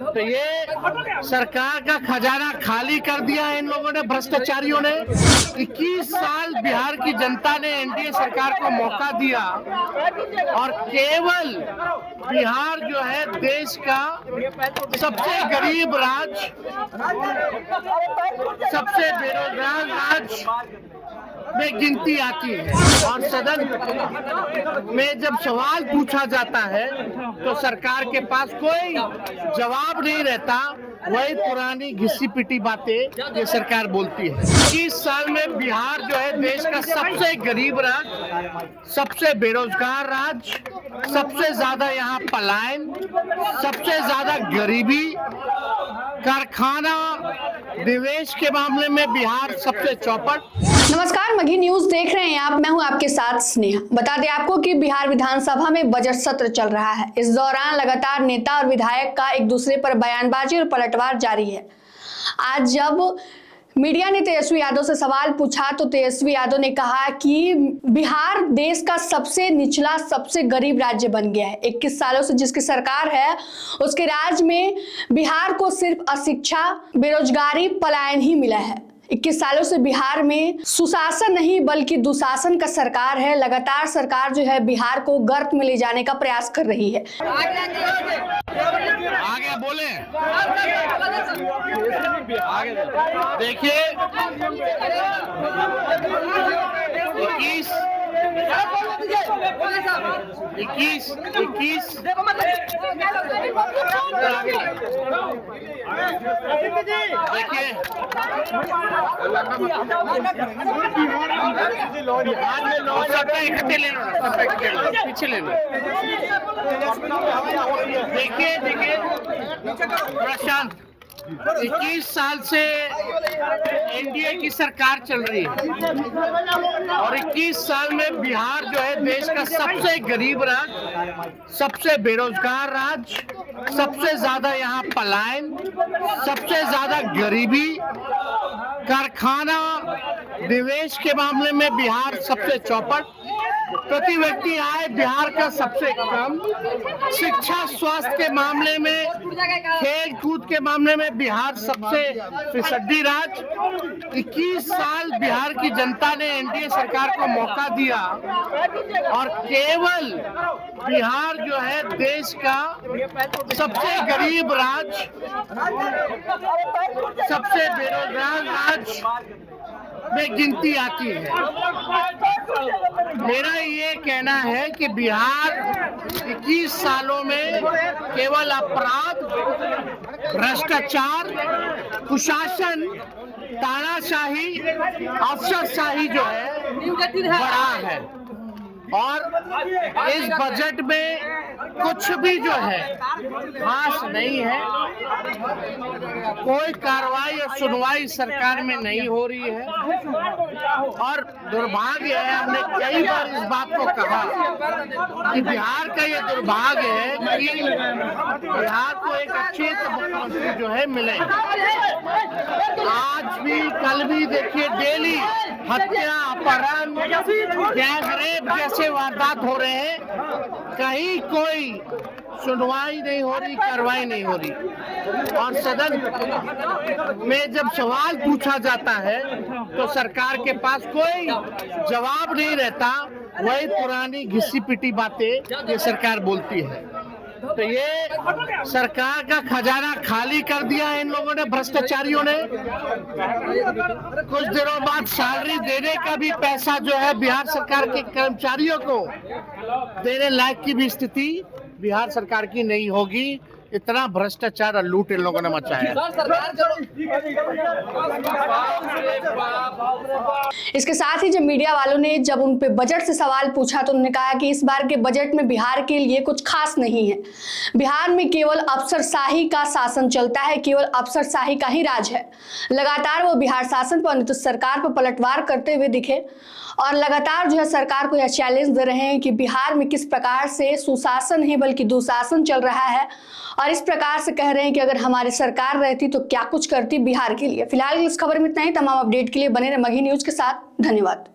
तो ये सरकार का खजाना खाली कर दिया है इन लोगों ने, भ्रष्टाचारियों ने। 21 साल बिहार की जनता ने एनडीए सरकार को मौका दिया और केवल बिहार जो है देश का सबसे गरीब राज्य, सबसे बेरोजगार राज्य में गिनती आती है। और सदन में जब सवाल पूछा जाता है तो सरकार के पास कोई जवाब नहीं रहता, वही पुरानी घिसी पिटी बातें ये सरकार बोलती है। 21 साल में बिहार जो है देश का सबसे गरीब राज्य, सबसे बेरोजगार राज्य, सबसे ज्यादा यहाँ पलायन, सबसे ज्यादा गरीबी, कारखाना निवेश के मामले में बिहार सबसे चौपट। नमस्कार, मगही न्यूज देख रहे हैं आप। मैं हूं आपके साथ स्नेहा। बता दें आपको कि बिहार विधानसभा में बजट सत्र चल रहा है। इस दौरान लगातार नेता और विधायक का एक दूसरे पर बयानबाजी और पलटवार जारी है। आज जब मीडिया ने तेजस्वी यादव से सवाल पूछा तो तेजस्वी यादव ने कहा कि बिहार देश का सबसे निचला, सबसे गरीब राज्य बन गया है। 21 सालों से जिसकी सरकार है उसके राज्य में बिहार को सिर्फ अशिक्षा, बेरोजगारी, पलायन ही मिला है। 21 सालों से बिहार में सुशासन नहीं बल्कि दुशासन का सरकार है। लगातार सरकार जो है बिहार को गर्त में ले जाने का प्रयास कर रही है। आगे बोले, देखिए 21 देखिए पीछे ले लो। देखिए प्रशांत, 21 साल से एनडीए की सरकार चल रही है और 21 साल में बिहार जो है देश का सबसे गरीब राज्य, सबसे बेरोजगार राज्य, सबसे ज्यादा यहाँ पलायन, सबसे ज्यादा गरीबी, कारखाना निवेश के मामले में बिहार सबसे चौपट, प्रति व्यक्ति आय बिहार का सबसे कम, शिक्षा स्वास्थ्य के मामले में, खेल कूद के मामले में बिहार सबसे फिसड्डी राज्य। 21 साल बिहार की जनता ने एनडीए सरकार को मौका दिया और केवल बिहार जो है देश का सबसे गरीब राज्य, सबसे बेरोजगार राज्य में गिनती आती है। मेरा ये कहना है कि बिहार 21 सालों में केवल अपराध, भ्रष्टाचार, कुशासन, तानाशाही, अफसरशाही जो है बढ़ा है और इस बजट में कुछ भी जो है खास नहीं है। कोई कार्रवाई और सुनवाई सरकार में नहीं हो रही है और दुर्भाग्य है, हमने कई बार इस बात को कहा कि बिहार का ये दुर्भाग्य है कि बिहार को एक अच्छे मुख्यमंत्री जो है मिले। आज भी कल भी देखिए डेली हत्या, अपहरण, गैंग रेप जैसे वारदात हो रहे हैं, कहीं कोई सुनवाई नहीं हो रही, कार्रवाई नहीं हो रही। और सदन में जब सवाल पूछा जाता है तो सरकार के पास कोई जवाब नहीं रहता, वही पुरानी घिसी पिटी बातें ये सरकार बोलती है। तो ये सरकार का खजाना खाली कर दिया है इन लोगों ने, भ्रष्टाचारियों ने। कुछ दिनों बाद सैलरी देने का भी पैसा जो है बिहार सरकार के कर्मचारियों को देने लायक की भी स्थिति बिहार सरकार की नहीं होगी। इतना भ्रष्टाचार और लूट इन लोगों ने मचाया। इसके साथ ही जब मीडिया वालों ने जब उन पे बजट से सवाल पूछा तो उन्होंने कहा कि इस बार के बजट में बिहार के लिए कुछ खास नहीं है। बिहार में केवल अफसरशाही का शासन चलता है, केवल अफसरशाही का ही राज है। लगातार वो बिहार शासन पर नीतीश सरकार पर पलटवार करते हुए दिखे और लगातार जो है सरकार को यह चैलेंज दे रहे हैं कि बिहार में किस प्रकार से सुशासन नहीं बल्कि दुशासन चल रहा है और इस प्रकार से कह रहे हैं कि अगर हमारी सरकार रहती तो क्या कुछ करती बिहार के लिए। फिलहाल इस खबर में इतना ही। तमाम अपडेट के लिए बने रहे मगही न्यूज के साथ। धन्यवाद।